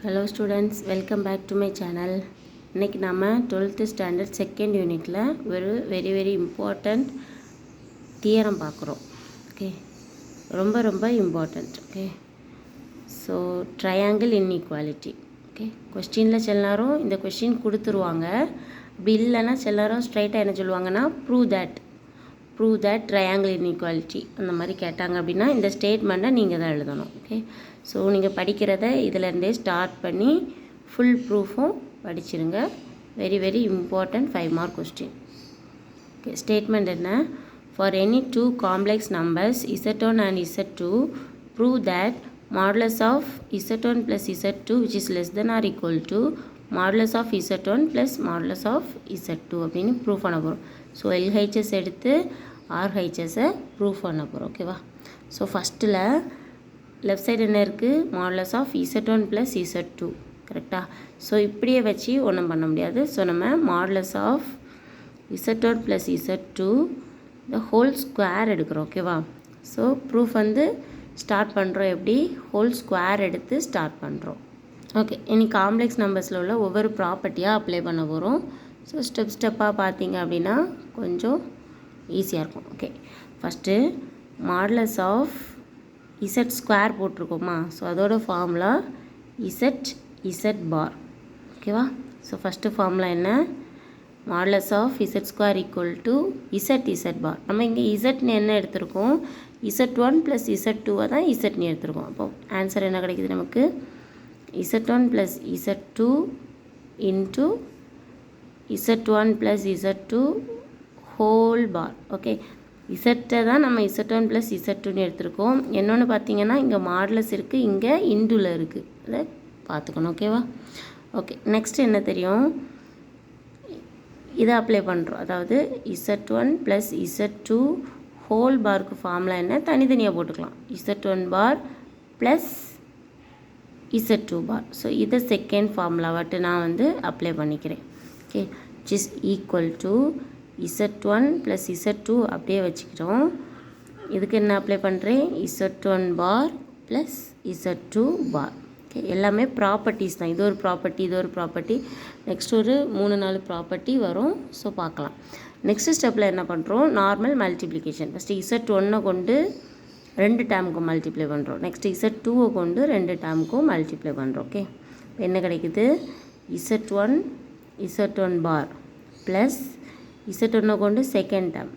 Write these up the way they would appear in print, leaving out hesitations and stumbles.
Hello students, welcome back to my channel. இன்னைக்கு நாம 12th standard second unitல ஒரு very important theorem பார்க்குறோம். Okay, ரொம்ப important. Okay, so triangle inequality. Okay, questionல செல்லாரும் இந்த question கொடுத்துருவாங்க. அப்படி இல்லைன்னா செல்லாரும் ஸ்ட்ரைட்டாக என்ன சொல்லுவாங்கன்னா prove that triangle inequality அந்த மாதிரி கேட்டாங்க அப்படின்னா இந்த ஸ்டேட்மெண்ட்டை நீங்கள் தான் எழுதணும். ஓகே, ஸோ நீங்கள் படிக்கிறத இதிலேருந்தே ஸ்டார்ட் பண்ணி ஃபுல் ப்ரூஃபும் படிச்சிருங்க. Very important 5 mark question. Okay, statement என்ன? For any two complex numbers z1 and z2 prove that modulus of z1 plus z2 which is less than or equal to modulus of z1 plus modulus of z2 அப்படின்னு prove பண்ண போகிறோம். So LHS எடுத்து RHSஐ prove பண்ண போகிறோம். ஓகேவா? So ஃபஸ்ட்டில் left side என்ன இருக்குது? Modulus of z1 plus z2. கரெக்டாக? ஸோ இப்படியே வச்சு ஒன்றும் பண்ண முடியாது. ஸோ நம்ம modulus of z1 plus z2 இந்த ஹோல் ஸ்கொயர் எடுக்கிறோம். ஓகேவா? ஸோ ப்ரூஃப் ஸ்டார்ட் பண்ணுறோம். எப்படி? ஹோல் ஸ்கொயர் எடுத்து ஸ்டார்ட் பண்ணுறோம். ஓகே, இனி காம்ப்ளெக்ஸ் நம்பர்ஸில் உள்ள ஒவ்வொரு ப்ராப்பர்ட்டியாக அப்ளை பண்ண போகிறோம். ஸோ ஸ்டெப்பாக பார்த்தீங்க அப்படின்னா கொஞ்சம் ஈஸியாக இருக்கும். Okay, first modulus of z square போட்டிருக்கோமா? ஸோ அதோட ஃபார்முலா இசட் பார். ஓகேவா? ஸோ ஃபஸ்ட்டு ஃபார்முலா என்ன? Modulus of z square equal to z bar. நம்ம இங்கே இசட்னு என்ன எடுத்திருக்கோம்? z1 ப்ளஸ் z2 தான் இசட்னு எடுத்திருக்கோம். அப்போ ஆன்சர் என்ன கிடைக்குது நமக்கு? z1 plus z2 into z1 plus z2 whole bar. Okay, இசட்டை தான் நம்ம z1 ப்ளஸ் z2ன்னு எடுத்திருக்கோம். என்னொன்று பார்த்தீங்கன்னா இங்கே மாடுலஸ் இருக்குது, இங்கே இன்டுல இருக்குது. அதை பார்த்துக்கணும். ஓகேவா? ஓகே, நெக்ஸ்ட் என்ன தெரியும்? இதை அப்ளை பண்ணுறோம். அதாவது z1 ப்ளஸ் z2 ஹோல் பாருக்கு ஃபார்முலா என்ன? தனித்தனியாக போட்டுக்கலாம். z1 பார் ப்ளஸ் z2 பார். ஸோ இதை செகண்ட் ஃபார்முலாவாட்டு நான் அப்ளை பண்ணிக்கிறேன். Okay, which is equal to z1 plus z2 அப்படியே வச்சுக்கிறோம். இதுக்கு என்ன அப்ளை பண்ணுறேன்? z1 பார் ப்ளஸ் z2 பார். ஓகே, எல்லாமே ப்ராப்பர்ட்டிஸ் தான். இது ஒரு ப்ராப்பர்ட்டி, இது ஒரு ப்ராப்பர்ட்டி, நெக்ஸ்ட் ஒரு 3-4 ப்ராப்பர்ட்டி வரும். ஸோ பார்க்கலாம். நெக்ஸ்ட் ஸ்டெப்பில் என்ன பண்ணுறோம்? Normal multiplication. ஃபஸ்ட்டு z1 கொண்டு 2 டேர்முக்கும் மல்டிப்ளை பண்ணுறோம். நெக்ஸ்ட்டு z2 கொண்டு 2 டேர்முக்கும் மல்டிப்ளை பண்ணுறோம். ஓகே, இப்போ என்ன கிடைக்குது? z1 பார் ப்ளஸ் z1 கொண்டு second term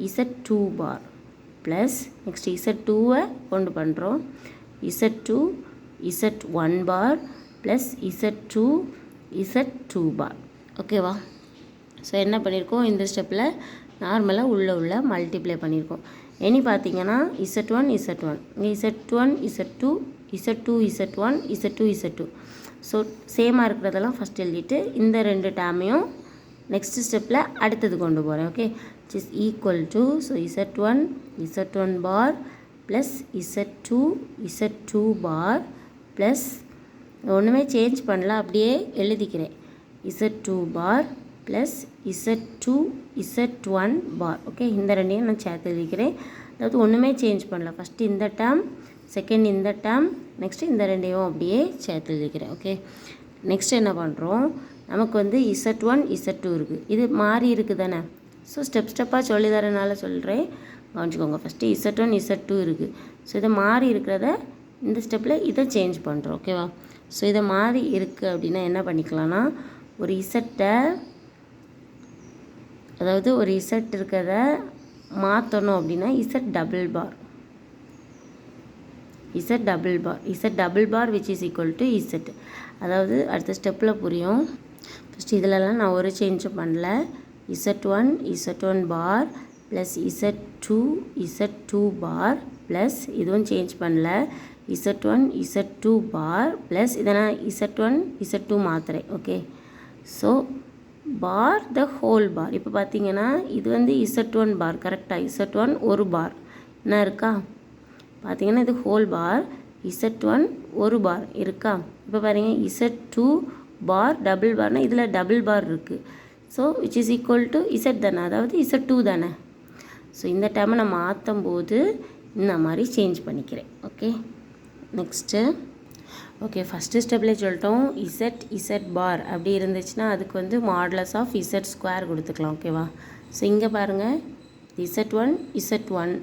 z2 bar plus next z2 கொண்டு பண்ணுறோம் z1 பார் ப்ளஸ் z2 பார். ஓகேவா? ஸோ என்ன பண்ணியிருக்கோம்? இந்த ஸ்டெப்பில் நார்மலாக உள்ள மல்டிப்ளை பண்ணியிருக்கோம். இனி பார்த்தீங்கன்னா z1 இங்கே z1 z2 z1 ஸோ சேமாக இருக்கிறதெல்லாம் ஃபஸ்ட் எழுதிட்டு இந்த 2 டேர்மையும் நெக்ஸ்ட் ஸ்டெப்பில் அடுத்தது கொண்டு போகிறேன். Okay, which is equal to so z1 bar plus z2 bar plus ஒன்றுமே சேஞ்ச் பண்ணல, அப்படியே எழுதிக்கிறேன். z2 பார் ப்ளஸ் z1 பார். ஓகே, இந்த ரெண்டையும் நான் சேர்த்து எழுதிக்கிறேன். அதாவது ஒன்றுமே சேஞ்ச் பண்ணல. ஃபஸ்ட்டு இந்த டேர்ம், செகண்ட் இந்த டேர்ம், நெக்ஸ்ட்டு இந்த ரெண்டையும் அப்படியே சேர்த்து எழுதிக்கிறேன். ஓகே, நெக்ஸ்ட் என்ன பண்ணுறோம்? நமக்கு z1 z2 இருக்குது. இது மாறி இருக்குது தானே? ஸோ ஸ்டெப்பாக சொல்லி தரனால சொல்கிறேன், கவனிச்சுக்கோங்க. ஃபஸ்ட்டு z1 z2 இருக்குது. ஸோ இதை மாறி இருக்கிறத இந்த ஸ்டெப்பில் இதை சேஞ்ச் பண்ணுறோம். ஓகேவா? ஸோ இதை மாறி இருக்குது அப்படின்னா என்ன பண்ணிக்கலாம்னா, ஒரு இசட்டை, அதாவது ஒரு இசட் இருக்கிறத மாற்றணும் அப்படின்னா Z double bar which is equal to z. அதாவது அடுத்த ஸ்டெப்பில் புரியும். ஃபஸ்ட்டு இதிலலாம் நான் ஒரு சேஞ்சும் பண்ணல. z1 bar plus z2 bar plus இதுவும் சேஞ்ச் பண்ணல. z2 பார் ப்ளஸ் இதை நான் z2 மாற்றுறேன். Okay, so bar the whole bar. இப்போ பார்த்தீங்கன்னா இது z1 பார். கரெக்டாக z1 ஒரு பார் என்ன இருக்கா? பார்த்தீங்கன்னா இது ஹோல் பார், z1 ஒரு பார் இருக்கா? இப்போ பாருங்கள் z2 பார் டபுள் பார்னால் இதில் டபுள் பார் இருக்குது. So which is equal to z தானே? அதாவது z2 தானே? ஸோ இந்த டேர்மை நான் மாற்றும் போது இந்த மாதிரி சேஞ்ச் பண்ணிக்கிறேன். ஓகே, நெக்ஸ்ட்டு ஓகே, ஃபஸ்ட்டு ஸ்டெப்லேயே சொல்லிட்டோம். இசட் பார் அப்படி இருந்துச்சுன்னா அதுக்கு வந்து மாடுலஸ் ஆஃப் இசட் ஸ்கொயர் கொடுத்துக்கலாம். ஓகேவா? ஸோ இங்கே பாருங்கள், இசட் ஒன்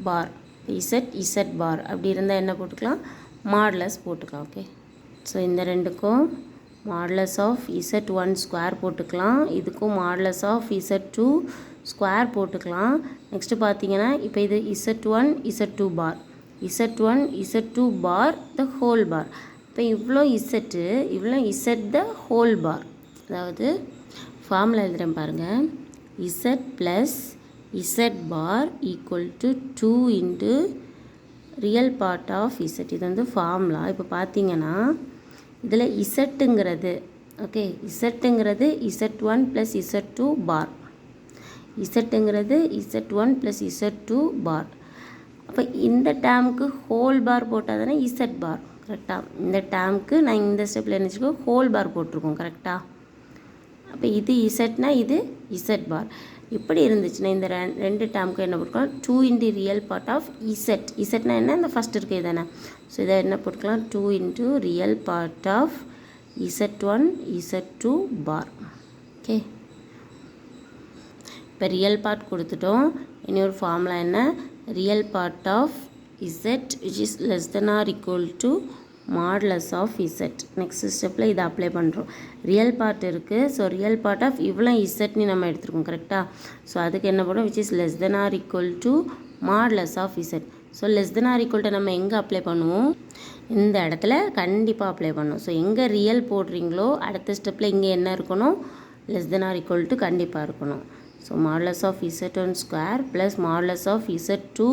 பார் இசட் பார் அப்படி இருந்தால் என்ன போட்டுக்கலாம்? மாடுலஸ் போட்டுக்கலாம். ஓகே, ஸோ இந்த ரெண்டுக்கும் மாடுலஸ் ஆஃப் இசட்1 ஸ்கொயர் போட்டுக்கலாம். இதுக்கும் மாடுலஸ் ஆஃப் இசட்2 ஸ்கொயர் போட்டுக்கலாம். நெக்ஸ்ட்டு பார்த்தீங்கன்னா இப்போ இது இசட்1 z two bar the whole bar. இப்போ இவ்வளோ இசட் த ஹோல் பார். அதாவது ஃபார்முலா எழுதுகிறேன் பாருங்கள். Z plus Z bar equal to 2 into real part of Z. இது வந்து ஃபார்முலா. இப்போ பார்த்தீங்கன்னா இதில் இசட்டுங்கிறது இசட்1 ப்ளஸ் இசட்2 பார். இசட்டுங்கிறது இசட்1 ப்ளஸ் இசட்2 பார். அப்போ இந்த டேர்முக்கு ஹோல் பார் போட்டால் தானே இசட் பார். கரெக்டாக? இந்த டேர்முக்கு நான் இந்த ஸ்டெப்பில் என்ன வச்சுக்கோ, ஹோல் பார் போட்டிருக்கோம். கரெக்டாக? அப்போ இது இசட்னா இது இசட் பார். இப்படி இருந்துச்சுன்னா இந்த ரெண்டு டேர்முக்கு என்ன போட்டுக்கலாம்? 2 இன்ட்டு ரியல் பார்ட் ஆஃப் இசட்னா என்ன? இந்த ஃபஸ்ட் இருக்குது தானே. ஸோ இதை என்ன போட்டுக்கலாம்? 2 into real part of z one z two bar. Okay, இப்போ ரியல் பார்ட் கொடுத்துட்டோம். இனி ஒரு ஃபார்முலா என்ன? Real part of z which is less than or equal to modulus of z. Next ஸ்டெப்பில் இதை அப்ளை பண்ணுறோம். ரியல் பார்ட் இருக்குது. ஸோ ரியல் பார்ட் ஆஃப் இவ்வளோ இசட்னு நம்ம எடுத்துருக்கோம். கரெக்டாக? ஸோ அதுக்கு என்ன பண்ணுவோம்? Which is less than or equal to modulus of z. So less than or equal to நம்ம எங்கே அப்ளை பண்ணுவோம்? இந்த இடத்துல கண்டிப்பாக அப்ளை பண்ணும். ஸோ எங்கே ரியல் போடுறீங்களோ அடுத்த ஸ்டெப்பில் இங்கே என்ன இருக்கணும்? Less than or equal to கண்டிப்பாக இருக்கணும். So modulus of z one square plus modulus of z two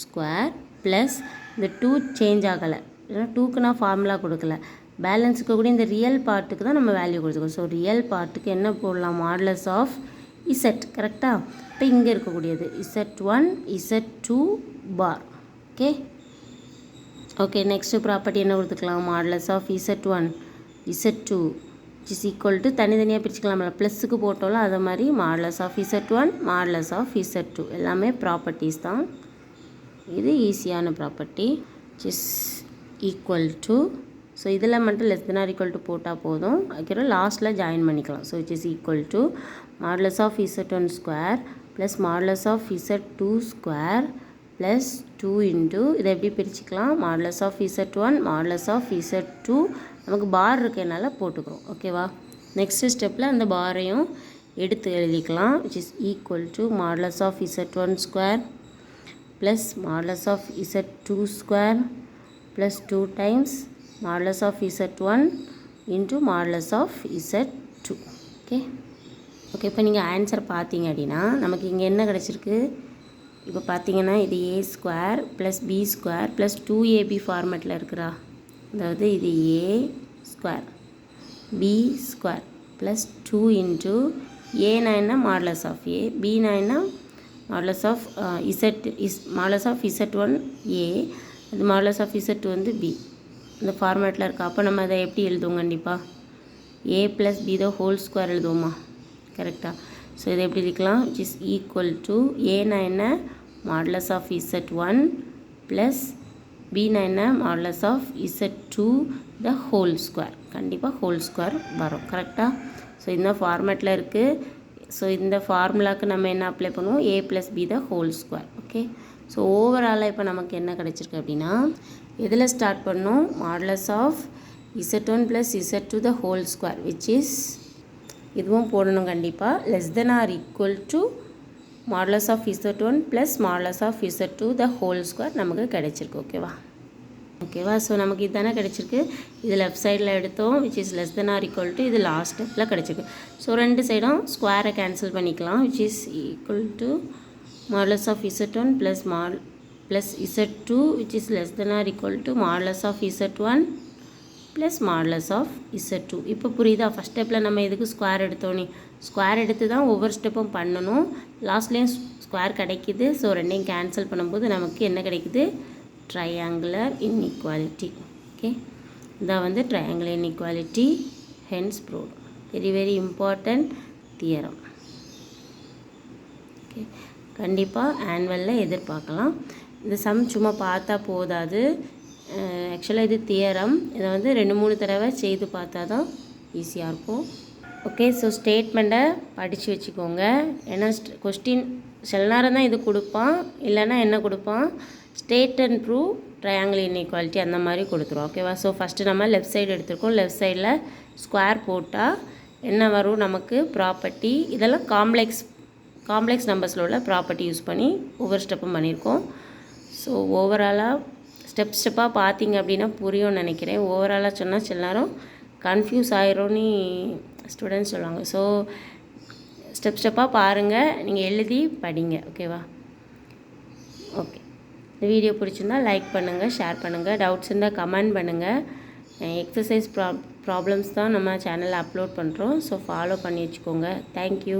square plus இந்த 2 சேஞ்ச் ஆகலை. ஏன்னா 2க்கு நான் ஃபார்முலா கொடுக்கல. பேலன்ஸுக்கு கூட இந்த ரியல் பார்ட்டுக்கு தான் நம்ம வேல்யூ கொடுத்துருக்கோம். ஸோ ரியல் பார்ட்டுக்கு என்ன போடலாம்? Modulus of z. கரெக்டாக? இப்போ இங்கே இருக்கக்கூடியது z one z two bar. Okay, next property என்ன கொடுத்துக்கலாம்? Modulus of z one z two is equal to தனித்தனியாக பிரிச்சுக்கலாம்ல, ப்ளஸ்ஸுக்கு போட்டோம்ல அதை மாதிரி modulus of z one modulus of z two எல்லாமே ப்ராப்பர்ட்டிஸ் தான். இது ஈஸியான property. Is equal to, so இதில் மட்டும் less than or equal to போட்டால் போதும். அதுக்கப்புறம் லாஸ்ட்டில் ஜாயின் பண்ணிக்கலாம். So it is equal to modulus of z one square plus modulus of z two square plus 2 into இதை எப்படி பிரிச்சுக்கலாம்? Modulus of z one modulus of z two நமக்கு பார் இருக்கனால போட்டுக்கிறோம். ஓகேவா? நெக்ஸ்ட்டு ஸ்டெப்பில் அந்த பாரையும் எடுத்து எழுதிக்கலாம். Which is equal to modulus of z one square plus modulus of z two square plus 2 times modulus of z one into modulus of z two. Okay, இப்போ நீங்கள் ஆன்சர் பார்த்தீங்க அப்படின்னா நமக்கு இங்கே என்ன கிடச்சிருக்கு? இப்போ பார்த்தீங்கன்னா இது A square plus B square plus 2ab ஃபார்மேட்டில் இருக்குறா. அதாவது இது A square B square plus 2 into ஏனா என்ன? Modulus of A. பினா என்ன? Modulus of modulus of Z one A, அது மாடுலஸ் ஆஃப் இசட்2 வந்து பி. இந்த ஃபார்மேட்டில் இருக்கா. அப்போ நம்ம அதை எப்படி எழுதுவோம்? கண்டிப்பாக A plus B the whole square எழுதுவோமா? கரெக்டாக? ஸோ இதை எப்படி எழுதிக்கலாம்? விச் இஸ் ஈக்குவல் டு ஏனா என்ன? மாடுலஸ் ஆஃப் இசட்1 ப்ளஸ் பினா என்ன? Modulus of Z two the whole square. கண்டிப்பாக ஹோல் ஸ்கொயர் வரும். கரெக்டாக? ஸோ இந்த ஃபார்மேட்டில் இருக்குது. ஸோ இந்த ஃபார்முலாவுக்கு நம்ம என்ன அப்ளை பண்ணுவோம்? A plus B the whole square. Okay, so ஓவராலாக இப்போ நமக்கு என்ன கிடச்சிருக்கு அப்படின்னா, எதில் ஸ்டார்ட் பண்ணோம்? Modulus of Z one plus Z two the whole square which is இதுவும் போடணும் கண்டிப்பாக. Less than or equal to modulus of Z one plus modulus of Z two the whole square நமக்கு கிடச்சிருக்கு. ஓகேவா? ஸோ நமக்கு இதுதானே கிடச்சிருக்கு. இது லெஃப்ட் சைடில் எடுத்தோம் which is less than or equal to, இது லாஸ்ட் ஸ்டெப்பில் கிடச்சிருக்கு. ஸோ ரெண்டு சைடும் ஸ்கொயரை கேன்சல் பண்ணிக்கலாம். Which is equal to modulus of Z one plus Z two which is less than or equal to modulus of Z one plus modulus of Z two. இப்போ புரியுதா? First ஸ்டெப்பில் நம்ம எதுக்கு ஸ்கொயர் எடுத்தோன்னே ஸ்கொயர் எடுத்து தான் ஒவ்வொரு ஸ்டெப்பும் பண்ணணும். லாஸ்ட்லேயும் ஸ்கொயர் கிடைக்கிது. ஸோ ரெண்டையும் கேன்சல் பண்ணும்போது நமக்கு என்ன கிடைக்குது? Triangular inequality. ஓகே, இதான் வந்து triangular inequality. Hence proved. Very very important theorem. Okay, கண்டிப்பாக ஆனுவலில் எதிர்பார்க்கலாம். இந்த சம் சும்மா பார்த்தா போதாது, ஆக்சுவலாக இது தியரம். இதை வந்து 2-3 தடவை செய்து பார்த்தா தான் ஈஸியாக இருக்கும். ஓகே, ஸோ ஸ்டேட்மெண்ட்டை படித்து வச்சுக்கோங்க. ஏன்னா கொஸ்டின் சில நேரம் தான் இது கொடுப்பான், இல்லைன்னா என்ன கொடுப்பான், state and prove triangle inequality அந்த மாதிரி கொடுத்துரும். ஓகேவா? ஸோ ஃபஸ்ட்டு நம்ம லெஃப்ட் சைடு எடுத்துருக்கோம். லெஃப்ட் சைடில் ஸ்கொயர் போட்டால் என்ன வரும் நமக்கு, ப்ராப்பர்ட்டி. இதெல்லாம் காம்ப்ளெக்ஸ் நம்பர்ஸில் உள்ள ப்ராப்பர்ட்டி யூஸ் பண்ணி ஒவ்வொரு ஸ்டெப்பும் பண்ணியிருக்கோம். ஸோ ஓவராலாக ஸ்டெப்பாக பார்த்தீங்க அப்படின்னா புரியும்னு நினைக்கிறேன். ஓவராலாக சொன்னால் சில நேரம் கன்ஃபியூஸ் ஆயிரும்னு ஸ்டூடெண்ட்ஸ் சொல்லுவாங்க. ஸோ ஸ்டெப்பாக பாருங்கள், நீங்கள் எழுதி படிங்க. ஓகேவா? ஓகே, இந்த வீடியோ பிடிச்சிருந்தால் லைக் பண்ணுங்கள், ஷேர் பண்ணுங்கள், டவுட்ஸ் இருந்தால் கமெண்ட் பண்ணுங்கள். எக்ஸசைஸ் ப்ராப்ளம்ஸ் தான் நம்ம சேனலில் அப்லோட் பண்ணுறோம். ஸோ ஃபாலோ பண்ணி வச்சுக்கோங்க. தேங்க்யூ.